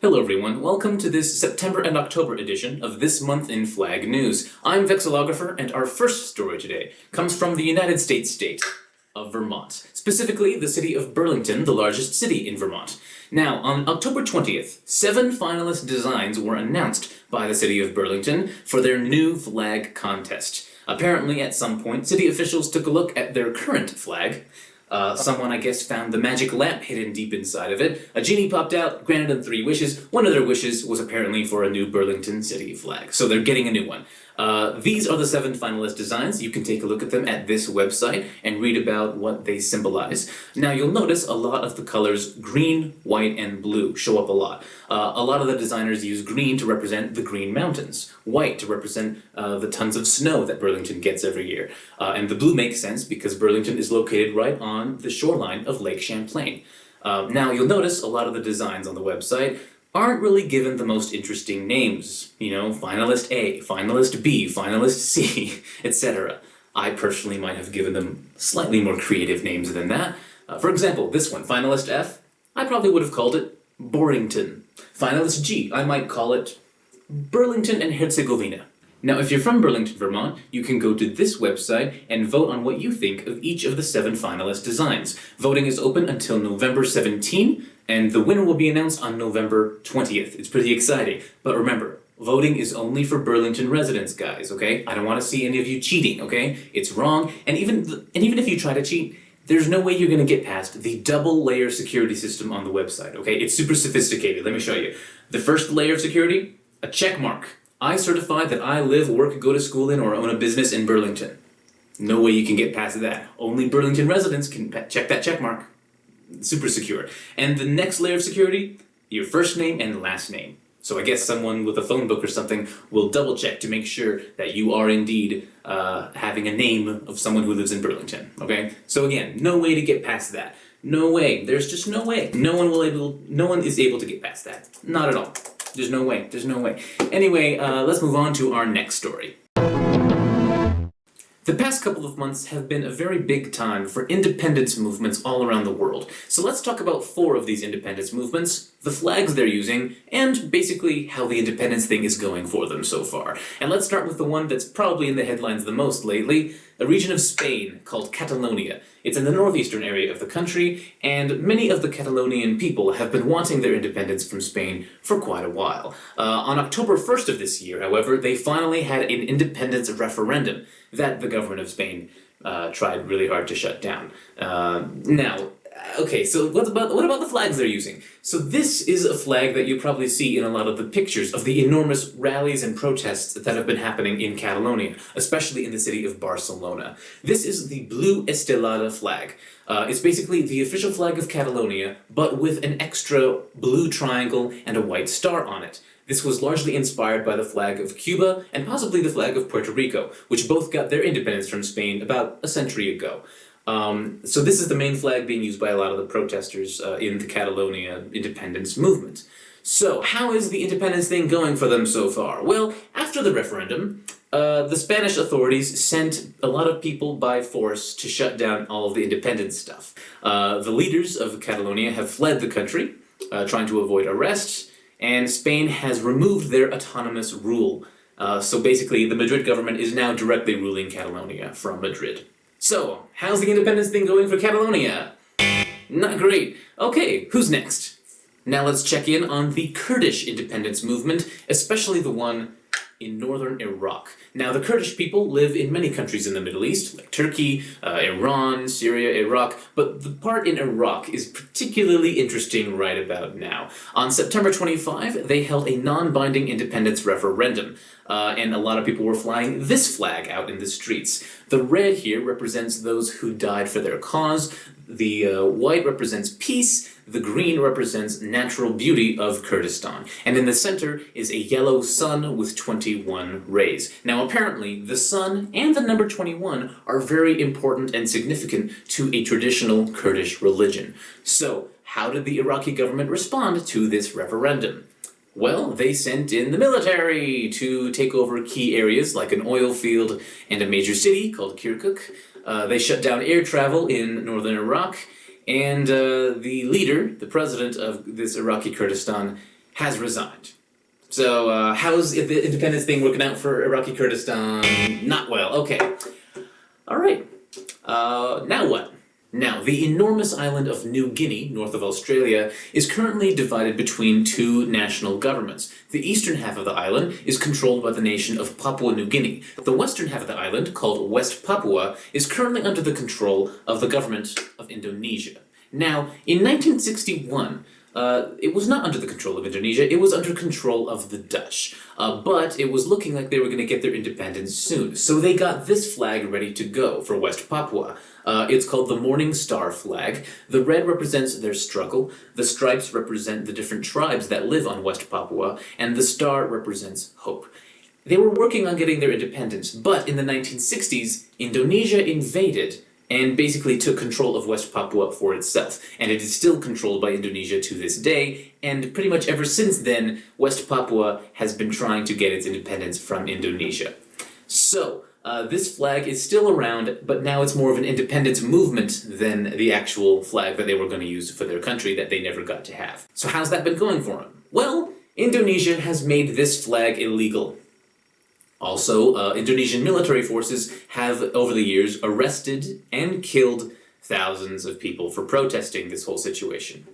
Hello everyone, welcome to this September and October edition of This Month in Flag News. I'm Vexillographer, and our first story today comes from the United States state of Vermont, specifically the city of Burlington, the largest city in Vermont. Now, on October 20th, 7 finalist designs were announced by the city of Burlington for their new flag contest. Apparently, at some point, city officials took a look at their current flag. Someone, I guess, found the magic lamp hidden deep inside of it. A genie popped out, granted them 3 wishes. One of their wishes was apparently for a new Burlington city flag, so they're getting a new one. These are the 7 finalist designs. You can take a look at them at this website and read about what they symbolize. Now, you'll notice a lot of the colors green, white, and blue show up a lot. A lot of the designers use green to represent the Green Mountains, white to represent the tons of snow that Burlington gets every year, and the blue makes sense because Burlington is located right on the shoreline of Lake Champlain. Now, you'll notice a lot of the designs on the website aren't really given the most interesting names. You know, finalist A, finalist B, finalist C, etc. I personally might have given them slightly more creative names than that. For example, this one, finalist F, I probably would have called it Borington. Finalist G, I might call it Burlington and Herzegovina. Now, if you're from Burlington, Vermont, you can go to this website and vote on what you think of each of the 7 finalist designs. Voting is open until November 17, and the winner will be announced on November 20th. It's pretty exciting. But remember, voting is only for Burlington residents, guys, okay? I don't want to see any of you cheating, okay? It's wrong, and even if you try to cheat, there's no way you're going to get past the double-layer security system on the website, okay? It's super sophisticated. Let me show you. The first layer of security, a check mark. I certify that I live, work, go to school in, or own a business in Burlington. No way you can get past that. Only Burlington residents can check that check mark. Super secure. And the next layer of security, your first name and last name. So I guess someone with a phone book or something will double check to make sure that you are indeed having a name of someone who lives in Burlington, okay? So again, no way to get past that. No way. There's just no way. No one is able to get past that. Not at all. There's no way. There's no way. Anyway, let's move on to our next story. The past couple of months have been a very big time for independence movements all around the world. So let's talk about 4 of these independence movements, the flags they're using, and basically how the independence thing is going for them so far. And let's start with the one that's probably in the headlines the most lately, a region of Spain called Catalonia. It's in the northeastern area of the country, and many of the Catalonian people have been wanting their independence from Spain for quite a while. On October 1st of this year, however, they finally had an independence referendum that the government of Spain tried really hard to shut down. Okay, so what about the flags they're using? So this is a flag that you probably see in a lot of the pictures of the enormous rallies and protests that have been happening in Catalonia, especially in the city of Barcelona. This is the blue Estelada flag. It's basically the official flag of Catalonia, but with an extra blue triangle and a white star on it. This was largely inspired by the flag of Cuba and possibly the flag of Puerto Rico, which both got their independence from Spain about a century ago. So this is the main flag being used by a lot of the protesters in the Catalonia independence movement. So how is the independence thing going for them so far? Well, after the referendum, the Spanish authorities sent a lot of people by force to shut down all of the independence stuff. The leaders of Catalonia have fled the country, trying to avoid arrest, and Spain has removed their autonomous rule. So basically, the Madrid government is now directly ruling Catalonia from Madrid. So, how's the independence thing going for Catalonia? Not great. Okay, who's next? Now let's check in on the Kurdish independence movement, especially the one in northern Iraq. Now, the Kurdish people live in many countries in the Middle East, like Turkey, Iran, Syria, Iraq, but the part in Iraq is particularly interesting right about now. On September 25, they held a non-binding independence referendum, and a lot of people were flying this flag out in the streets. The red here represents those who died for their cause, the white represents peace, the green represents natural beauty of Kurdistan, and in the center is a yellow sun with 21 rays. Now apparently, the sun and the number 21 are very important and significant to a traditional Kurdish religion. So, how did the Iraqi government respond to this referendum? Well, they sent in the military to take over key areas like an oil field and a major city called Kirkuk. They shut down air travel in northern Iraq, and the leader, the president of this Iraqi Kurdistan, has resigned. So, how's the independence thing working out for Iraqi Kurdistan? Not well. Okay. Alright. Now what? Now, the enormous island of New Guinea, north of Australia, is currently divided between two national governments. The eastern half of the island is controlled by the nation of Papua New Guinea. The western half of the island, called West Papua, is currently under the control of the government of Indonesia. Now, in 1961, it was not under the control of Indonesia, it was under control of the Dutch. But it was looking like they were going to get their independence soon. So they got this flag ready to go for West Papua. It's called the Morning Star flag. The red represents their struggle, the stripes represent the different tribes that live on West Papua, and the star represents hope. They were working on getting their independence, but in the 1960s, Indonesia invaded and basically took control of West Papua for itself. And it is still controlled by Indonesia to this day, and pretty much ever since then, West Papua has been trying to get its independence from Indonesia. So, this flag is still around, but now it's more of an independence movement than the actual flag that they were going to use for their country that they never got to have. So how's that been going for them? Well, Indonesia has made this flag illegal. Also, Indonesian military forces have, over the years, arrested and killed thousands of people for protesting this whole situation.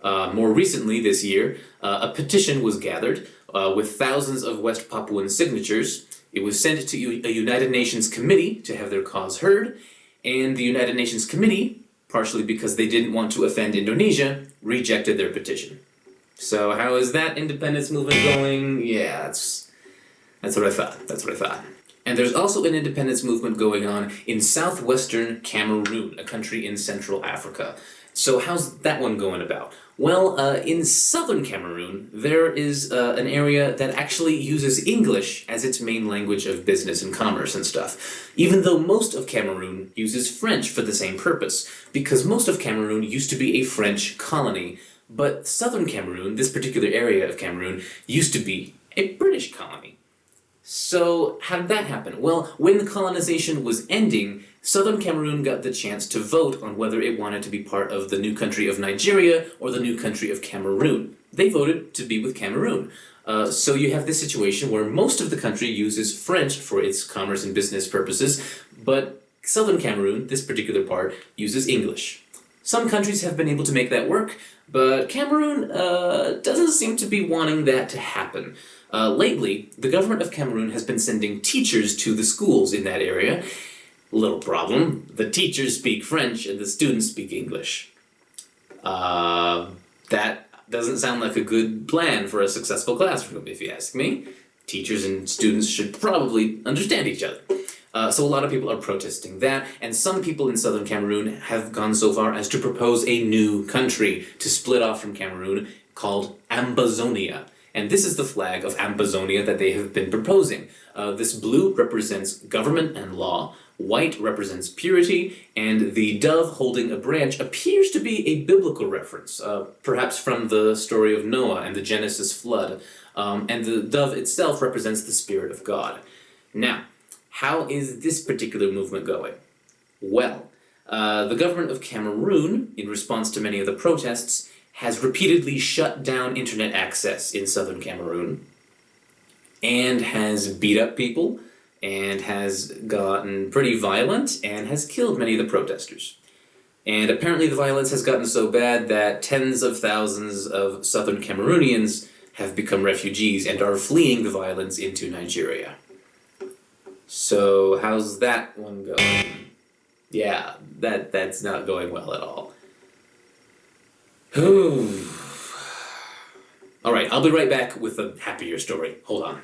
More recently, this year, a petition was gathered with thousands of West Papuan signatures. It was sent to a United Nations committee to have their cause heard, and the United Nations committee, partially because they didn't want to offend Indonesia, rejected their petition. So how is that independence movement going? Yeah, that's what I thought. And there's also an independence movement going on in southwestern Cameroon, a country in Central Africa. So how's that one going about? Well, in southern Cameroon, there is an area that actually uses English as its main language of business and commerce and stuff, even though most of Cameroon uses French for the same purpose, because most of Cameroon used to be a French colony, but southern Cameroon, this particular area of Cameroon, used to be a British colony. So, how did that happen? Well, when the colonization was ending, southern Cameroon got the chance to vote on whether it wanted to be part of the new country of Nigeria or the new country of Cameroon. They voted to be with Cameroon. So you have this situation where most of the country uses French for its commerce and business purposes, but southern Cameroon, this particular part, uses English. Some countries have been able to make that work, but Cameroon doesn't seem to be wanting that to happen. Lately, the government of Cameroon has been sending teachers to the schools in that area. Little problem, the teachers speak French and the students speak English. That doesn't sound like a good plan for a successful classroom, if you ask me. Teachers and students should probably understand each other. So a lot of people are protesting that, and some people in southern Cameroon have gone so far as to propose a new country to split off from Cameroon called Ambazonia. And this is the flag of Ambazonia that they have been proposing. This blue represents government and law, white represents purity, and the dove holding a branch appears to be a biblical reference, perhaps from the story of Noah and the Genesis flood. And the dove itself represents the Spirit of God. Now, how is this particular movement going? Well, the government of Cameroon, in response to many of the protests, has repeatedly shut down internet access in southern Cameroon, and has beat up people, and has gotten pretty violent, and has killed many of the protesters. And apparently the violence has gotten so bad that tens of thousands of southern Cameroonians have become refugees and are fleeing the violence into Nigeria. So how's that one going? Yeah, that's not going well at all. Alright, I'll be right back with a happier story. Hold on.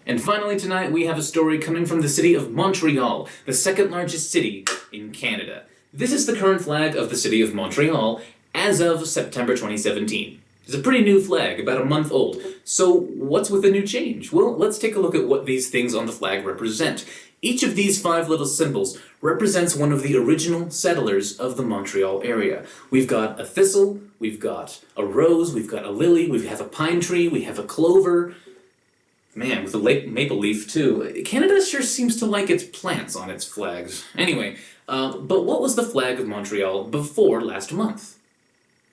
And finally tonight we have a story coming from the city of Montreal, the second largest city in Canada. This is the current flag of the city of Montreal as of September 2017. It's a pretty new flag, about a month old. So what's with the new change? Well, let's take a look at what these things on the flag represent. Each of these 5 little symbols represents one of the original settlers of the Montreal area. We've got a thistle, we've got a rose, we've got a lily, we have a pine tree, we have a clover. Man, with a maple leaf too. Canada sure seems to like its plants on its flags. Anyway, but what was the flag of Montreal before last month?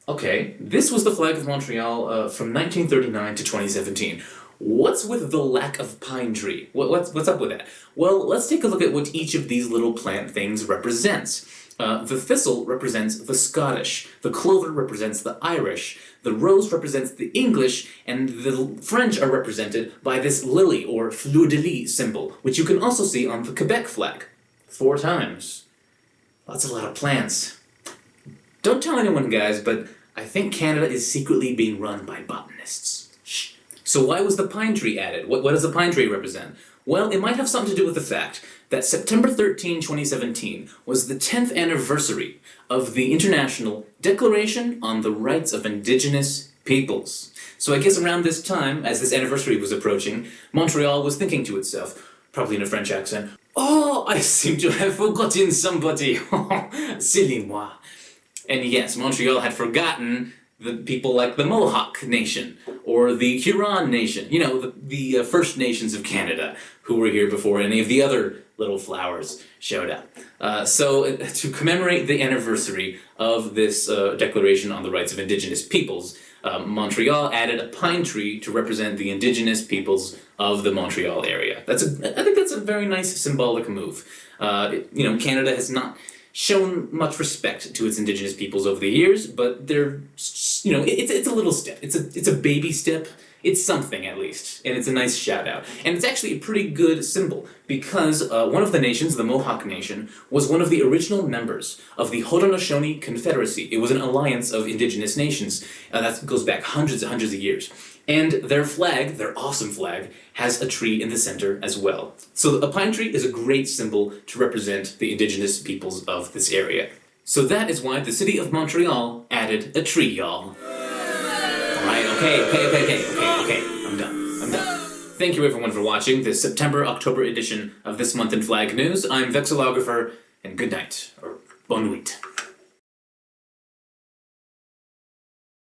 Okay, this was the flag of Montreal from 1939 to 2017. What's with the lack of pine tree? What's up with that? Well, let's take a look at what each of these little plant things represents. The thistle represents the Scottish, the clover represents the Irish, the rose represents the English, and the French are represented by this lily or fleur de lis symbol, which you can also see on the Quebec flag. 4 times. That's a lot of plants. Don't tell anyone, guys, but I think Canada is secretly being run by botanists. Shh. So why was the pine tree added? What does the pine tree represent? Well, it might have something to do with the fact that September 13, 2017 was the 10th anniversary of the International Declaration on the Rights of Indigenous Peoples. So I guess around this time, as this anniversary was approaching, Montreal was thinking to itself, probably in a French accent, "Oh, I seem to have forgotten somebody. Silly moi." And yes, Montreal had forgotten the people like the Mohawk Nation, or the Huron Nation, you know, the First Nations of Canada, who were here before any of the other little flowers showed up. So to commemorate the anniversary of this Declaration on the Rights of Indigenous Peoples, Montreal added a pine tree to represent the Indigenous peoples of the Montreal area. I think that's a very nice symbolic move. Canada has not shown much respect to its Indigenous peoples over the years, but it's a little step. It's a baby step. It's something, at least, and it's a nice shout out. And it's actually a pretty good symbol, because one of the nations, the Mohawk Nation, was one of the original members of the Haudenosaunee Confederacy. It was an alliance of indigenous nations that goes back hundreds and hundreds of years. And their flag, their awesome flag, has a tree in the center as well. So a pine tree is a great symbol to represent the indigenous peoples of this area. So that is why the city of Montreal added a tree, y'all. Alright, okay, I'm done. Thank you everyone for watching this September-October edition of This Month in Flag News. I'm Vexillographer, and good night, or bonne nuit.